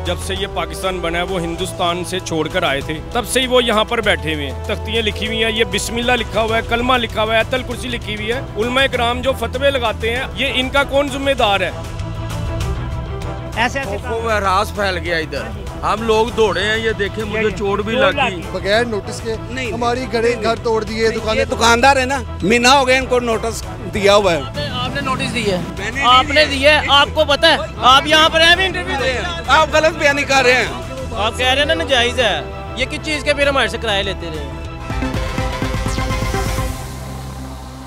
जब से ये पाकिस्तान बना है वो हिंदुस्तान से छोड़कर आए थे, तब से ही वो यहाँ पर बैठे हुए हैं। तख्तियाँ लिखी हुई हैं, ये बिस्मिल्लाह लिखा हुआ है, कलमा लिखा हुआ है, अतल कुर्सी लिखी हुई है। उलमा इकराम जो फतवे लगाते हैं, ये इनका कौन जिम्मेदार है? ऐसे रास फैल गया इधर, हम लोग दौड़े हैं, ये देखे मुझे चोट भी लगी। बगैर नोटिस के हमारी घर तोड़ दिए। दुकानदार है ना, महीना हो गया इनको नोटिस दिया हुआ है। आपने नोटिस दी है, आपने दी है, आपको पता है, आप यहाँ पर हैं, इंटरव्यू दे रहे हैं, आप गलत बयानी कर रहे हैं। आप कह रहे हैं ना नाजायज है, ये किस चीज़ के फिर हमारे से किराए लेते रहे?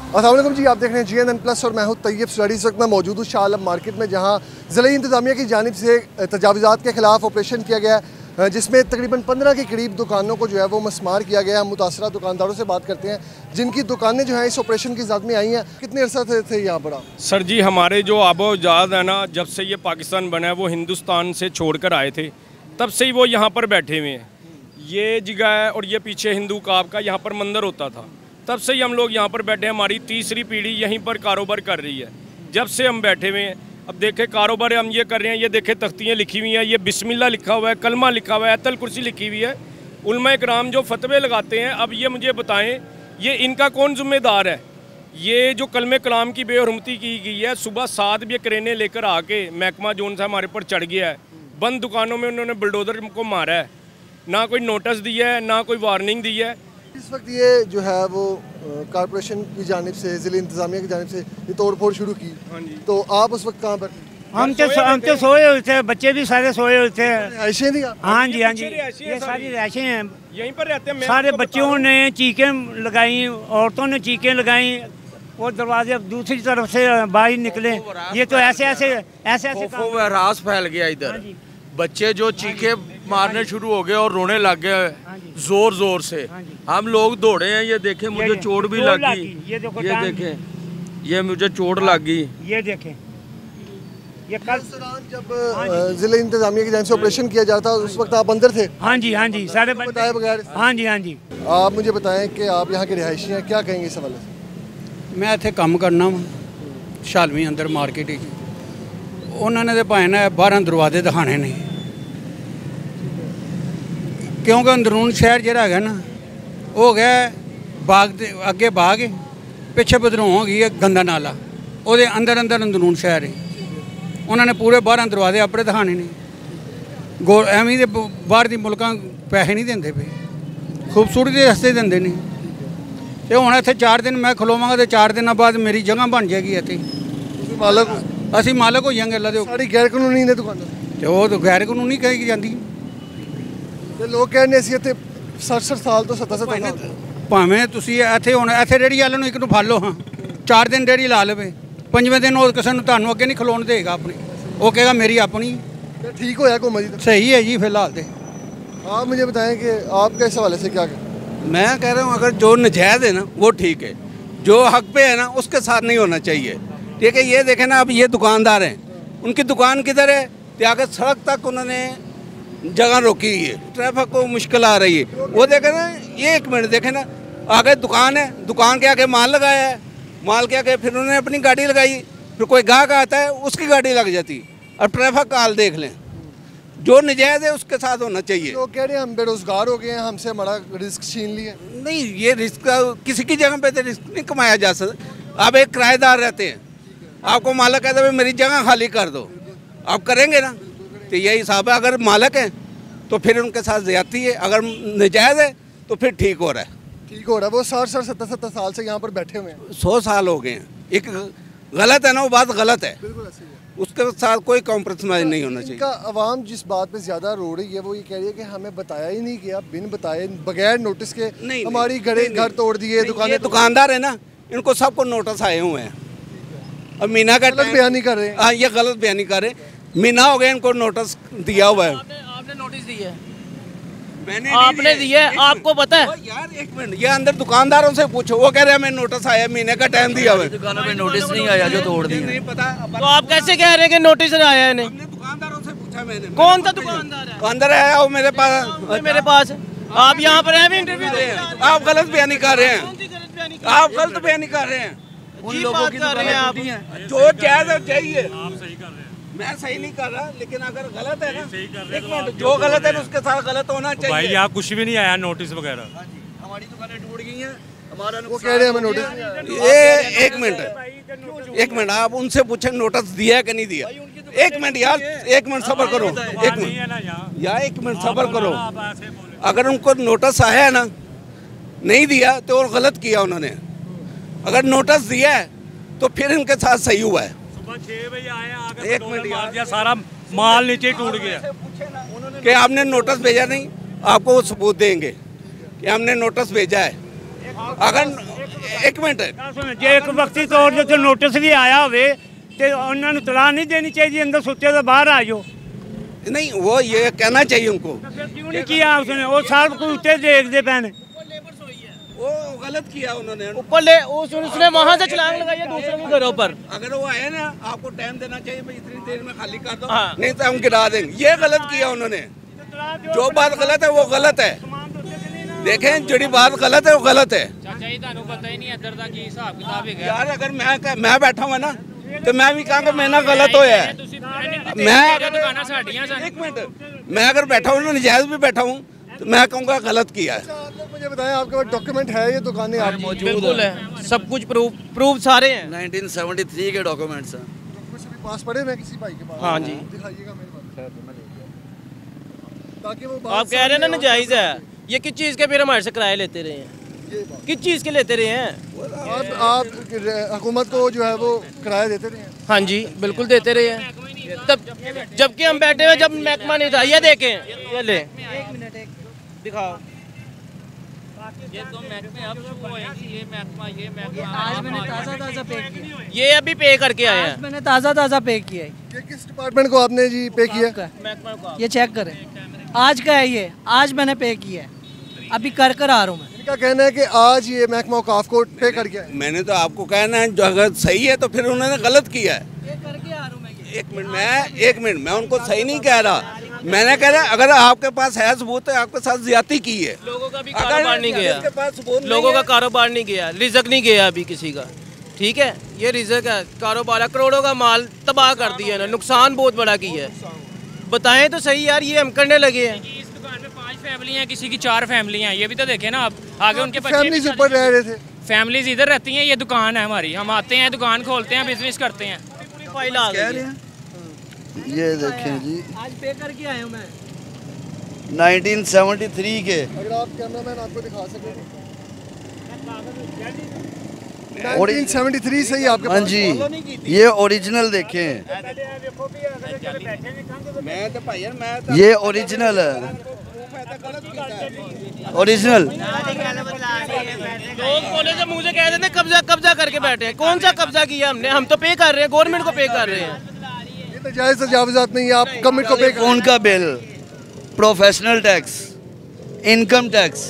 अस्सलाम वालेकुम जी, आप देख रहे हैं GNN प्लस और मैं हूं तैयब स्टडी। इस वक्त मैं मौजूद हूँ शाह आलम मार्केट में, जहां ज़िला इंतज़ामिया की जानिब से तजावुज़ात के ख़िलाफ़ ऑपरेशन किया गया है, जिसमें तकरीबन 15 के करीब दुकानों को जो है वो मस्मार किया गया है। हम मुतासरा दुकानदारों से बात करते हैं जिनकी दुकानें जो हैं इस ऑपरेशन की ज़द में आई हैं। कितने अर्सा थे यहाँ पर? सर जी, हमारे जो आबोजाद है ना, जब से ये पाकिस्तान बना है वो हिंदुस्तान से छोड़कर आए थे, तब से ही वो यहाँ पर बैठे हुए हैं। ये जगह है और ये पीछे हिंदू काब का यहाँ पर मंदिर होता था, तब से ही हम लोग यहाँ पर बैठे हैं। हमारी तीसरी पीढ़ी यहीं पर कारोबार कर रही है, जब से हम बैठे हुए हैं। अब देखे कारोबार हम ये कर रहे हैं, ये देखे तख्तियाँ लिखी हुई हैं, ये बिस्मिल्लाह लिखा हुआ है, कलमा लिखा हुआ है, अतल कुर्सी लिखी हुई है। उलमा इकराम जो फतवे लगाते हैं, अब ये मुझे बताएं, ये इनका कौन जिम्मेदार है? ये जो कलमे कलाम की बेहरमती की गई है, सुबह 7 बजे करेने लेकर आके महकमा जोन से हमारे पर चढ़ गया है। बंद दुकानों में उन्होंने बुलडोजर को मारा है, ना कोई नोटिस दिया है, ना कोई वार्निंग दी है। इस वक्त ये जो है वो कॉर्पोरेशन की जानिब से, ज़िला इंतज़ामिया की जानिब से ये तोड़ फोड़ शुरू की, तो आप उस वक्त कहाँ पर? हम तो सोए हुए थे, बच्चे भी सारे सोए हुए थे। ऐसे नहीं? हाँ जी, हाँ जी, ये सारी रहायशें हैं, यहीं पर रहते हैं। सारे बच्चों ने चीखें लगाई, औरतों ने चीखें लगाई, वो दरवाजे दूसरी तरफ से बाहर निकले। ये तो ऐसे रास फैल गया इधर, बच्चे जो चीखे मारने शुरू हो गए और रोने लग गए जोर जोर से। हम लोग दौड़े हैं, ये देखे मुझे चोट भी लगी। ये देखें, ये मुझे चोट लगी। ये देखें, ये कल जब ज़िला इंतज़ामिया की जानिब से ऑपरेशन किया जाता उस वक्त आप अंदर थे? हाँ जी, हाँ जी, सारे बताए बगैर? हाँ जी, हाँ जी। आप मुझे बताएं कि आप यहाँ के रिहायशी हैं, क्या कहेंगे इस हवाले से? मैं इत्थे काम करना वा शालवी अंदर मार्केट ही। उन्होंने तो भाएं ना 12 दरवाजे दिखाने ने, क्योंकि अंदरून शहर जो है ना हो गया बाग दे अगे बाग है, पिछे बदरों हो गई है गंदा नाला, वो अंदर अंदरून शहर है। उन्होंने पूरे 12 दरवाजे अपने दिखाने ने। एवं बाहर दी मुल्कां पैसे नहीं देंदे पे, खूबसूरती के रस्ते देंदे नहीं। तो हुण इत्थे 4 दिन मैं खलोवांगा तो 4 दिन बाद मेरी जगह बन जाएगी। इत्थे असी मालक हो जाएंगे अल्लाह दे। सारी गैर कानूनी ने दुकान, तो वो तो गैर कानूनी कही जाती। लोग कहने सी इत्थे 60 साल तो 70 साल भावें तुसीं इत्थे हुण इत्थे रेहड़ी वाले नूं एक नूं फड़ लो, हाँ 4 दिन रेहड़ी ला लवे, 5वें दिन वो किसी तुहानूं अगे नहीं खलोण देगा अपनी, वो कहेगा मेरी अपनी। ठीक होया घूमा जी? सही है जी फिलहाल तो। आप मुझे बताएं कि आपके इस हवाले से क्या कहें? मैं कह रहा हूँ अगर जो नजायज़ है ना वो ठीक है, जो हक पे है ना उसके साथ नहीं होना चाहिए। ठीक है, ये देखें ना, अब ये दुकानदार हैं, उनकी दुकान किधर है? आगे सड़क तक उन्होंने जगह रोकी हुई है, ट्रैफिक को मुश्किल आ रही है। वो देखें ना, ये 1 मिनट देखें ना, आगे दुकान है, दुकान के आगे माल लगाया है, माल के आगे फिर उन्होंने अपनी गाड़ी लगाई, फिर कोई गाहक आता है उसकी गाड़ी लग जाती। और ट्रैफिक का हाल देख लें, जो नजायज़ है उसके साथ होना चाहिए। लोग कह रहे हैं हम बेरोजगार हो गए हैं, हमसे हमारा रिस्क छीन लिया। नहीं, ये रिस्क किसी की जगह पे तो रिस्क नहीं कमाया जा सकता। आप एक किराएदार रहते हैं, आपको मालिक कहता है मेरी जगह खाली कर दो, आप करेंगे ना? तो यही हिसाब है, अगर मालिक है तो फिर उनके साथ ज़्यादती है, अगर नजायज़ है तो फिर ठीक हो रहा है। ठीक हो रहा है। वो 60 70 साल से यहाँ पर बैठे हुए हैं, 100 साल हो गए हैं। एक गलत है ना, वो बात गलत है, उसके साथ कोई कॉम्प्रोमाइज नहीं होना चाहिए। अवाम जिस बात पे ज़्यादा रो रही है वो ये कह रही है कि हमें बताया ही नहीं गया, बिन बताए बगैर नोटिस के हमारी घर तोड़ दिए। दुकानदार है ना, इनको सबको नोटिस आए हुए हैं। अब मीना का गलत बयानी कर रहे हैं। हाँ, ये गलत बयानी कर रहे हैं। महीना हो गया इनको नोटिस दिया हुआ है। आपने नोटिस दी है? मैंने आपने दी है, आपको पता है? यार 1 मिनट, ये अंदर दुकानदारों से पूछो, वो कह रहे हैं हमें नोटिस आया, महीने का टाइम दिया हुआ है। दुकानों में नोटिस नहीं आया जो तोड़ दिया। नहीं पता। तो आप कैसे कह रहे हैं कि नोटिस आया है? हमने दुकानदारों से पूछा, मैंने। कौन सा दुकानदार है? अंदर आया वो मेरे पास। आप यहाँ पर हैं, इंटरव्यू दे रहे हैं। आप गलत बयानी कर रहे हैं, आप गलत बयानी कर रहे हैं। उन लोगों की जो जायज़ है चाहिए, मैं सही नहीं कर रहा, लेकिन अगर गलत है ना, एक मिनट, जो गलत है उसके साथ गलत होना चाहिए। भाई यहाँ कुछ भी नहीं आया नोटिस वगैरह। हमारी दुकानें टूट गई हैं, हमारा वो कह रहे हैं हमें नोटिस। ये एक मिनट आप उनसे पूछें नोटिस दिया है कि नहीं दिया। एक मिनट यार, एक मिनट सब्र करो, एक मिनट यार, एक मिनट सब्र करो। अगर उनको नोटिस आया है ना, नहीं दिया तो और गलत किया उन्होंने। अगर नोटिस दिया है तो फिर इनके साथ सही हुआ है। सुबह 6 बजे आए, आगे एक मिनट यार, सारा माल नीचे टूट गया कि आपने नोटिस भेजा नहीं, आपको वो सबूत देंगे कि हमने नोटिस भेजा है। अगर एक मिनट जे एक वक्ती तौर ते नोटिस भी आया होवे ते उन्हां नूं तलाह नहीं देनी चाहिए, अंदर सुते तो बाहर आ जाओ। नहीं, वो ये कहना चाहिए उनको। क्यों नहीं किया उसने? वो साल को उत्ते देखते पैन, वो गलत किया उन्होंने। ऊपर ले उसने वहाँ से छलांग लगाई है दूसरे के घरों पर। अगर वो आए ना, आपको टाइम देना चाहिए, भाई इतनी देर में खाली कर दो, हाँ। नहीं तो हम गिरा देंगे। ये गलत किया उन्होंने। जो बात गलत है वो गलत है। देखें, जड़ी बात गलत है वो गलत है। यार अगर मैं बैठा हुआ ना, तो मैं भी कहूँगा मैं ना गलत होया है। एक मिनट, मैं अगर बैठा हूँ ना, नजायज भी बैठा हूँ, तो मैं कहूँगा गलत किया है। आप लोग मुझे बताएं, आपके पास डॉक्यूमेंट है? ये दुकानें आप मौजूद बिल्कुल है, सब कुछ प्रूफ सारे हैं। 1973 के डॉक्यूमेंट्स हैं। कुछ भी पास पड़े हुए हैं किसी भाई के पास? हाँ जी। दिखाइएगा मेरे पास, ताकि वो आप कह रहे हैं ना नाजायज है, ये किस चीज़ के फिर हमारे से किराए लेते रहे हैं? किस चीज़ के लेते रहे हैं? आप हुकूमत को जो है वो किराया देते रहे हैं? हाँ जी, बिल्कुल देते रहे हैं। तब जबकि हम बैठे हुए, जब महकमा नहीं था। ये देखें, ये ले, एक मिनट, एक दिखाओ। ये तो महकमे अब शुरू होएंगी। ये महकमा आज मैंने ताज़ा पे किया। ये अभी पे करके आए हैं। मैंने ताज़ा पे किया है। ये किस डिपार्टमेंट को आपने जी पे किया? ये चेक करें, आज का है ये, आज मैंने पे किया है, अभी कर आ रहा हूँ मैं। इनका कहना है कि आज ये महकमा औकाफ को पे कर गया है। मैंने तो आपको कहना है, जो अगर सही है तो फिर उन्होंने गलत किया है। ये करके आ रहा हूँ मैं। एक मिनट, मैं उनको सही नहीं कह रहा। मैंने कह रहा अगर आपके पास है सबूत तो आपके साथ ज्यादती की है। लोगों का भी कारोबार नहीं गया, लोगों का कारोबार नहीं गया, रिजक नहीं गया अभी किसी का। ठीक है, ये रिजक है, कारोबार है, करोड़ों का माल तबाह कर दिया ना, नुकसान बहुत बड़ा किया है। बताएं तो सही यार, ये हम करने लगे हैं। इस दुकान में 5 फैमिली हैं, किसी की 4 फैमिली हैं, ये भी तो देखें ना आप। आगे उनके फैमिलीज ऊपर रह रहे थे। फैमिलीज इधर रहती हैं, ये दुकान है हमारी। हम आते हैं, दुकान खोलते हैं, बिजनेस करते हैं। फाइल आ गई है। ये देखें जी, आज पे करके आया हूँ मैं। 1973 के। अगर आप कैमरामैन आपको दिखा सकें 1973 से ही आपके हाँ जी, ये ओरिजिनल देखें, ये ओरिजिनल है, ओरिजिनल। लोग बोले तो मुझे कह देते कब्जा करके बैठे हैं। कौन सा कब्जा किया हमने? हम तो पे कर रहे हैं, गवर्नमेंट को पे कर रहे हैं। ये तो जायज़ तजावुज़ात नहीं है, आप गवर्नमेंट को पे कर। उनका bill, professional tax, income tax,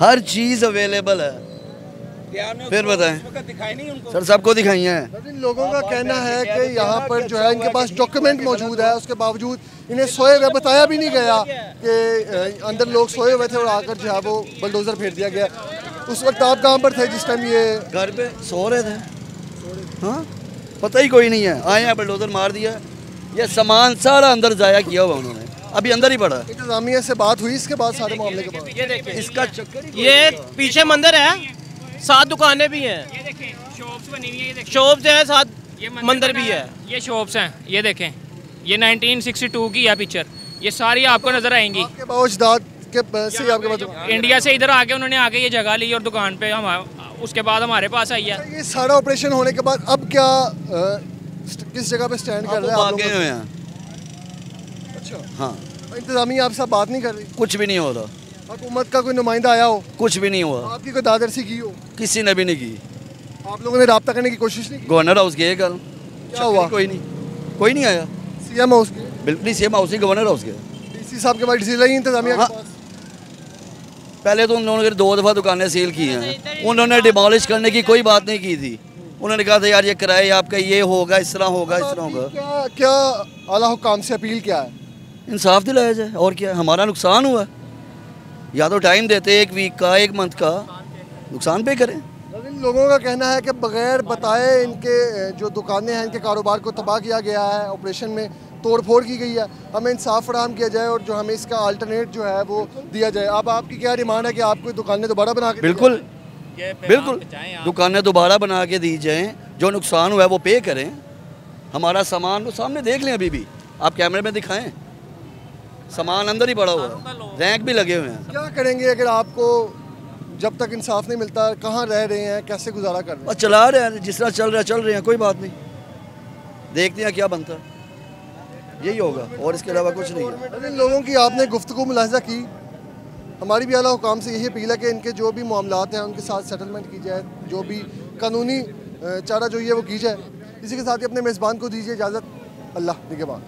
हर चीज़ अवेलेबल है। फिर बताएं सर, सबको दिखाई हैं। इन लोगों का कहना है कि यहाँ पर जो है इनके पास डॉक्यूमेंट मौजूद है, उसके बावजूद इन्हें सोए हुए बताया भी नहीं गया कि अंदर लोग सोए हुए थे और आकर जो है वो बलडोज़र फेर दिया गया। उस वक्त आप कहाँ पर थे जिस टाइम ये? घर पे सो रहे थे। हाँ, पता ही कोई नहीं है, आए हैं बलडोज़र मार दिया। ये सामान सारा अंदर ज़ाया किया हुआ उन्होंने, अभी अंदर ही पड़ा। इंतजामिया से बात हुई इसके बाद, सारे मामले के बाद? ये देखिए, इसका चक्कर, ये पीछे मंदिर है, 7 दुकानें भी हैं। ये देखें, शॉप्स बनी हुई है, ये देखें, शॉप्स हैं, 7 मंदिर भी है। ये शॉप्स हैं, ये देखें, ये 1962 की है पिक्चर। ये सारी आपको नजर आएंगी। आपके बावजदाद के से आपके पास इंडिया से इधर आके उन्होंने आके ये जगह ली और दुकान पे हम, उसके बाद हमारे पास आई है। ये सारा ऑपरेशन होने के बाद अब क्या किस जगह पे स्टैंड कर रहे हैं आप लोग? अच्छा, हाँ, इंतजामिया आपसे बात नहीं कर रही? कुछ भी नहीं हो रहा। हुकूमत का कोई नुमाइंदा आया हो? कुछ भी नहीं हुआ। आपकी कोई दादरसी की हो? किसी ने भी नहीं की। आप लोगों ने राब्ता करने की कोशिश नहीं की? गवर्नर हाउस गए कल, क्या हुआ? कोई नहीं आया। सीएम हाउस के? बिल्कुल नहीं, सीएम हाउस ही, गवर्नर हाउस गया। डीसी साहब के पास डिसीजन ही इंतजामिया के पास? पहले तो उन्होंने 2 दफ़ा दुकानें सील की हैं, उन्होंने डिमोलिश करने की कोई बात नहीं की थी। उन्होंने कहा था यार ये किराए आपका ये होगा, इस तरह होगा, इस तरह होगा। क्या आला हुकाम से अपील क्या है? इंसाफ दिलाया जाए, और क्या। हमारा नुकसान हुआ, या तो टाइम देते 1 वीक का, 1 मंथ का, नुकसान पे करें। लोगों का कहना है कि बगैर बताए इनके जो दुकानें हैं इनके कारोबार को तबाह किया गया है, ऑपरेशन में तोड़ फोड़ की गई है, हमें इंसाफ फराहम किया जाए और जो हमें इसका अल्टरनेट जो है वो दिया जाए। अब आपकी क्या डिमांड है कि आपको दुकानें दोबारा बना के बिल्कुल बिल्कुल दुकानें दोबारा बना के दी जाएँ, जो नुकसान हुआ है वो पे करें। हमारा सामान वो सामने देख लें, अभी भी आप कैमरे में दिखाएं, सामान अंदर ही पड़ा हुआ है, रैंक भी लगे हुए हैं। क्या करेंगे अगर आपको जब तक इंसाफ नहीं मिलता? कहाँ रह रहे हैं, कैसे गुजारा कर रहे हैं? और चला रहे हैं, जिस तरह चल रहे हैं, कोई बात नहीं, देखते हैं क्या बनता है, यही होगा और इसके अलावा कुछ नहीं है। इन लोगों की आपने गुफ्तगू मुलाहिजा की, हमारी भी आला हुकाम से यही अपील है कि इनके जो भी मामलात हैं उनके साथ सेटलमेंट की जाए, जो भी कानूनी चारा जो है वो की जाए। इसी के साथ ही अपने मेज़बान को दीजिए इजाज़त। अल्लाह निगहबान।